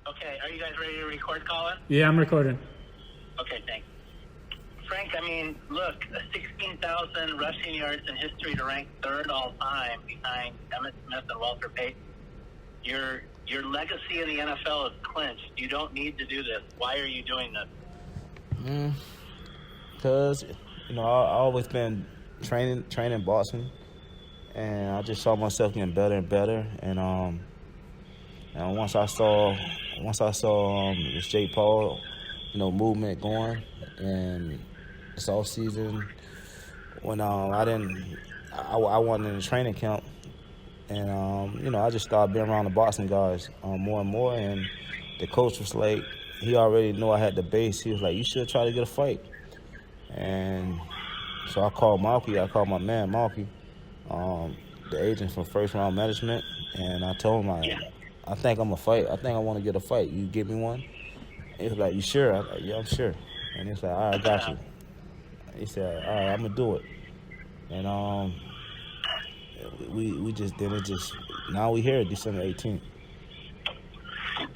Okay, are you guys ready to record, Colin? Yeah, I'm recording. Okay, thanks. Frank, I mean, look, 16,000 rushing yards in history to rank third all time behind Emmitt Smith and Walter Payton. Your legacy in the NFL is clinched. You don't need to do this. Why are you doing this? Because, I always been training boxing, and I just saw myself getting better and better. And once I saw this Jake Paul, movement going, and this off season when I wasn't in the training camp, and I just started being around the boxing guys more and more, and the coach was like, he already knew I had the base. He was like, you should try to get a fight. And so I called my man Malky, the agent from First Round Management, and I told him I think I'm a fight. I think I want to get a fight. You give me one? He was like, you sure? I was like, yeah, I'm sure. And he's like, all right, I got you. He said, all right, I'm gonna do it. And we just did it. Just now we here December 18th.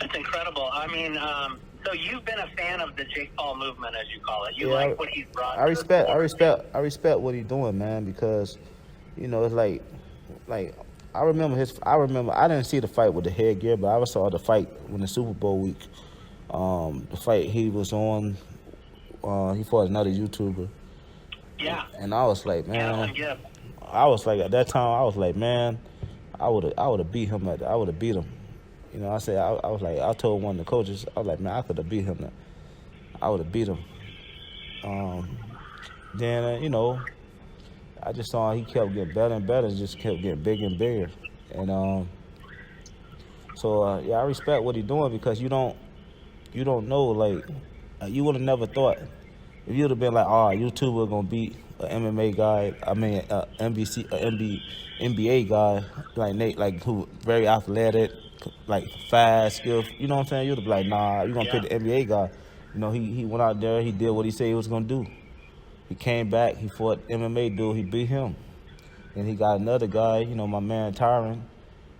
That's incredible. I mean, so you've been a fan of the Jake Paul movement, as you call it. You like what he's brought. I respect what he's doing, man, because it's like I remember I didn't see the fight with the headgear, but I saw the fight when the Super Bowl week. The fight he was on, he fought another YouTuber. Yeah. And I was like, man, I was like, at that time, I was like, man, I would have beat him I would have beat him. I said, I was like, I told one of the coaches, I was like, man, I could have beat him. I would have beat him. Then, I just saw he kept getting better and better, just kept getting bigger and bigger. And so, yeah, I respect what he's doing, because you don't know, like, you would have never thought. If you would have been like, oh, YouTuber going to beat an MMA guy, NBA guy, like Nate, like, who very athletic, like fast, skillful, you know what I'm saying? You'd be like, nah, you're going to pick the NBA guy. He went out there, he did what he said he was going to do. He came back, he fought MMA dude, he beat him. And he got another guy, my man Tyron,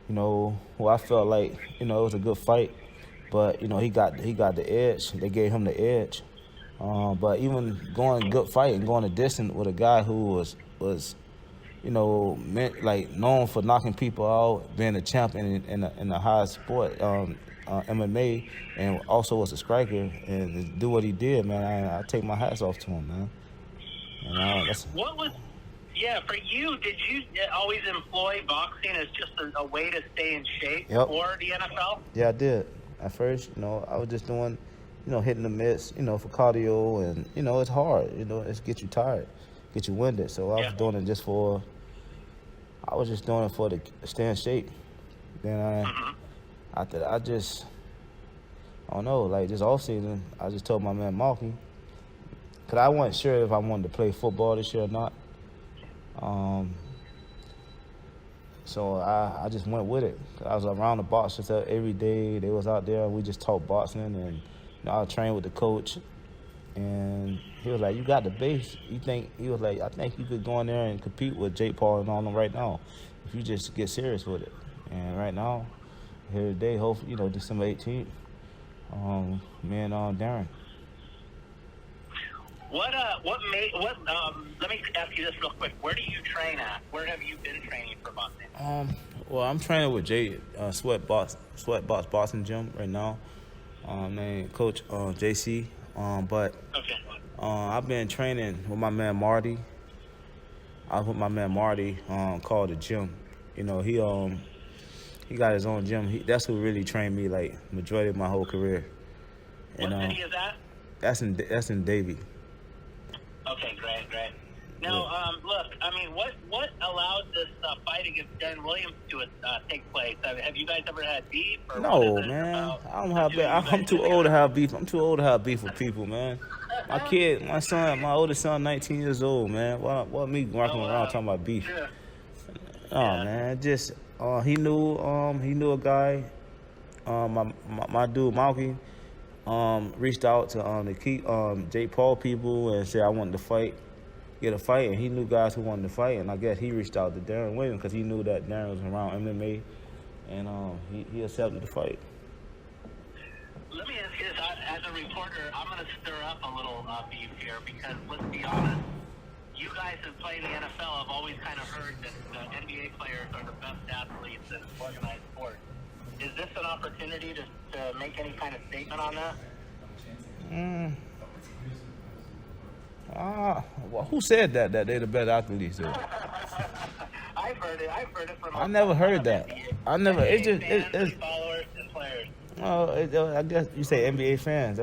who I felt like, it was a good fight. But, he got the edge. They gave him the edge. But even going good fight and going a distance with a guy who was known for knocking people out, being a champ in the highest sport, MMA, and also was a striker, and to do what he did, man, I take my hats off to him, man. And for you, did you always employ boxing as just a way to stay in shape for the NFL? Yeah, I did. At first, I was just doing, hitting the mitts, for cardio, and, it's hard, it gets you tired, get you winded. So I was doing it just for to stay in shape. Then I don't know, like this off season, I just told my man Malky, because I wasn't sure if I wanted to play football this year or not. So I just went with it. I was around the boxers every day. They was out there, and we just talked boxing, and I trained with the coach. And he was like, "You got the base." He was like, "I think you could go in there and compete with Jake Paul and all them right now, if you just get serious with it." And right now, here today, hopefully, December 18th, me and Deron. Let me ask you this real quick. Where do you train at? Where have you been training for boxing? Well, I'm training with Sweatbox Boxing Gym right now. Named Coach JC. But I've been training with my man Marty. I was with my man Marty, called the gym. He got his own gym. That's who really trained me, like, majority of my whole career. What city is that? That's in Davie. Okay, great. Now, look, I mean, what allowed this fight against Deron Williams to take place? Have you guys ever had beef? Or no, man. I don't have beef. I'm too old to have beef. I'm too old to have beef with people, man. My oldest son, 19 years old, man. What me walking around talking about beef? Sure. Man, just he knew a guy. My dude Malky reached out to the Jake Paul people and said I wanted to get a fight, and he knew guys who wanted to fight, and I guess he reached out to Deron Williams because he knew that Deron was around MMA, and he accepted the fight. Let me ask you this. As a reporter, I'm going to stir up a little beef here because, let's be honest, you guys have played in the NFL. I've always kind of heard that the NBA players are the best athletes in organized sports. Is this an opportunity to make any kind of statement on that? Well, who said that they're the best athletes? I've heard it from. I never heard that. I never. It's just it's followers and players. Well, I guess you say NBA fans.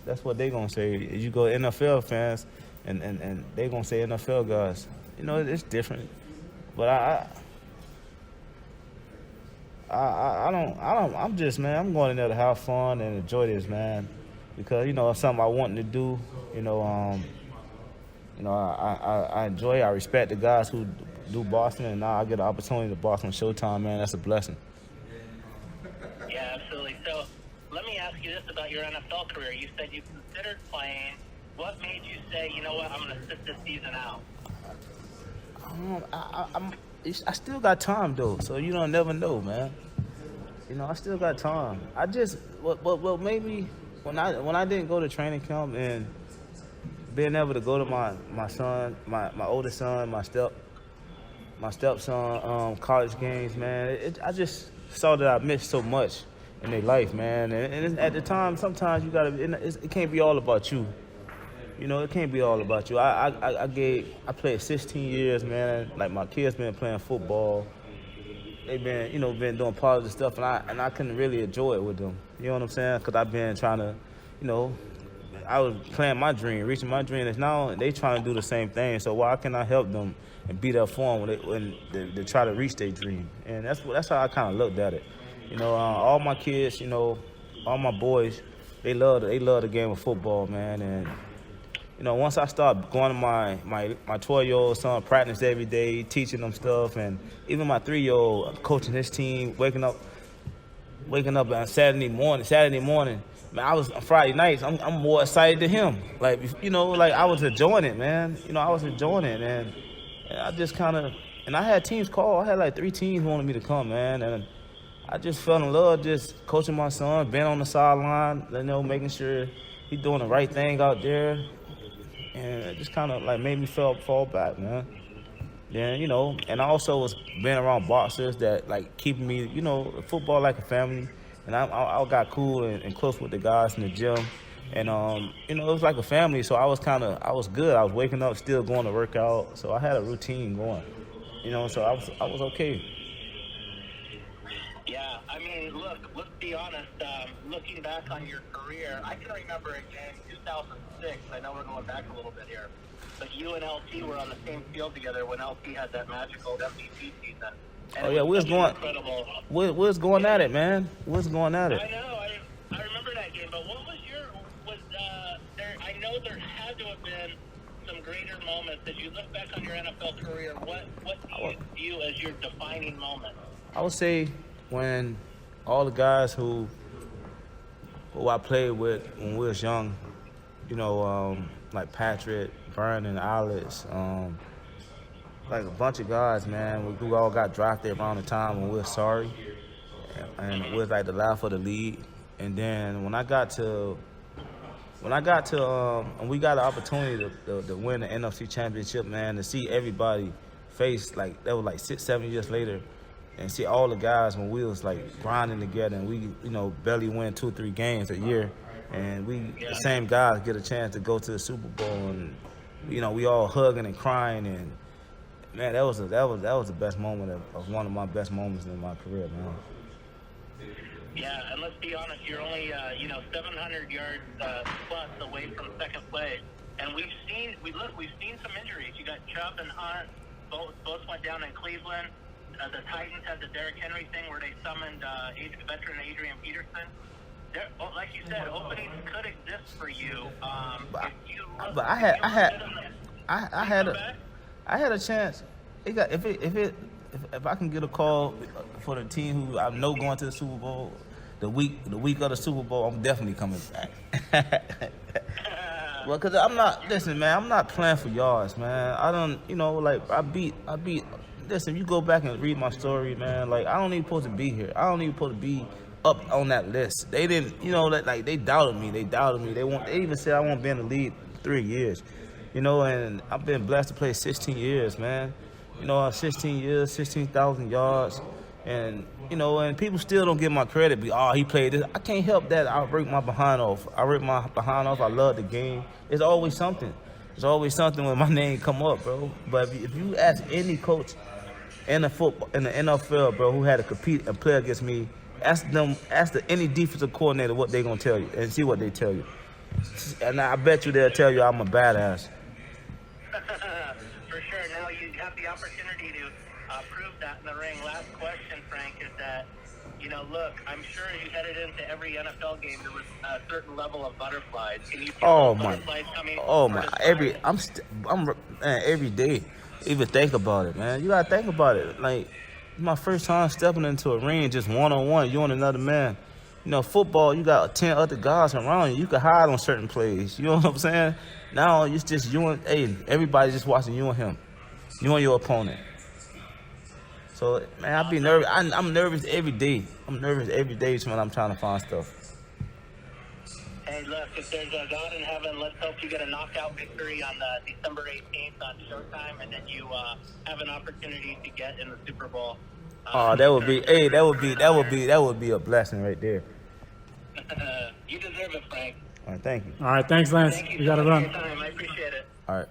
That's what they gonna say. You go NFL fans, and they gonna say NFL guys. It's different. But I don't. I'm just, man. I'm going in there to have fun and enjoy this, man, because it's something I want to do. I enjoy. I respect the guys who do Boston, and now I get an opportunity to Boston Showtime, man. That's a blessing. Yeah, absolutely. So let me ask you this about your NFL career. You said you considered playing. What made you say, you know what, I'm going to sit this season out? I still got time, though, so you don't never know, man. I still got time. I just, well, maybe when I didn't go to training camp and being able to go to my son, my oldest son, my stepson, college games, man, I just saw that I missed so much in their life, man. And at the time, sometimes you gotta. It can't be all about you. It can't be all about you. I played 16 years, man. Like, my kids been playing football. They been, been doing positive stuff, and I couldn't really enjoy it with them. You know what I'm saying? Because I've been trying to, I was playing my dream, reaching my dream. And now they trying to do the same thing. So why can't I help them and be there for them when they try to reach their dream? And that's how I kind of looked at it. All my kids, all my boys, they love the game of football, man. And once I start going to my 12-year-old son, practice every day, teaching them stuff, and even my 3-year-old coaching his team, waking up on Saturday morning. Man, I was on Friday nights. I'm more excited than him. Like, I was enjoying it, man. I was enjoying it, and I just kind of, and I had teams call. I had like 3 teams wanted me to come, man, and I just fell in love just coaching my son, being on the sideline, making sure he's doing the right thing out there, and it just kind of like made me fall back, man. Then, and I also was being around boxers that like keeping me, football like a family. And I got cool and close with the guys in the gym. And, it was like a family, so I was good. I was waking up, still going to work out. So I had a routine going, so I was okay. Yeah, I mean, look, let's be honest. Looking back on your career, I can remember a game, 2006. I know we're going back a little bit here. But you and LT were on the same field together when LT had that magical MVP season. Oh yeah, we was going at it, man. We was going at it. I know. I remember that game. But what was there? I know there had to have been some greater moments as you look back on your NFL career. What do you view as your defining moment? I would say when all the guys who I played with when we was young, like Patrick, Vernon, Alex, like a bunch of guys, man, we all got drafted around the time when we were sorry, and we was like the laugh of the league. And then when I got to, and we got the opportunity to win the NFC Championship, man, to see everybody face, like, that was like 6-7 years later, and see all the guys when we was like grinding together, and we, barely win 2-3 games a year, and the same guys get a chance to go to the Super Bowl, and we all hugging and crying, and man, that was the best moment of one of my best moments in my career, man. Yeah, and let's be honest, you're only 700 yards plus away from second place, and we've seen some injuries. You got Chubb and Hunt, both went down in Cleveland. The Titans had the Derrick Henry thing where they summoned veteran Adrian Peterson. Like you said, openings could exist for you. But I had a chance. If I can get a call for the team who I know going to the Super Bowl, the week of the Super Bowl, I'm definitely coming back. Well, cause I'm not playing for yards, man. I don't, I beat. Listen, you go back and read my story, man. Like, I don't even supposed to be here. I don't even supposed to be up on that list. They didn't, like they doubted me. They even said I won't be in the league 3 years. And I've been blessed to play 16 years, man. 16 years, 16,000 yards. And, and people still don't give my credit. He played this. I can't help that. I work my behind off. I love the game. It's always something. When my name come up, bro. But if you ask any coach in the NFL, bro, who had to compete and play against me, ask any defensive coordinator what they gonna tell you and see what they tell you. And I bet you they'll tell you I'm a badass. For sure. Now you have the opportunity to prove that in the ring. Last question, Frank, is that, look, I'm sure you headed into every NFL game there was a certain level of butterflies. Can you feel butterflies coming? Every day. Even think about it, man. You gotta think about it. Like, my first time stepping into a ring, just one-on-one, you and another man. Football, you got 10 other guys around you. You can hide on certain plays. You know what I'm saying? Now it's just you and everybody's just watching you and him. You and your opponent. So, man, I be nervous. I'm nervous every day. When I'm trying to find stuff. Hey, look, if there's a God in heaven, let's hope you get a knockout victory on December 18th on Showtime, and then you have an opportunity to get in the Super Bowl. That would be a blessing right there. You deserve it, Frank. All right, thank you. All right, thanks, Lance. Thank you We got to so much run. for your time. I appreciate it. All right.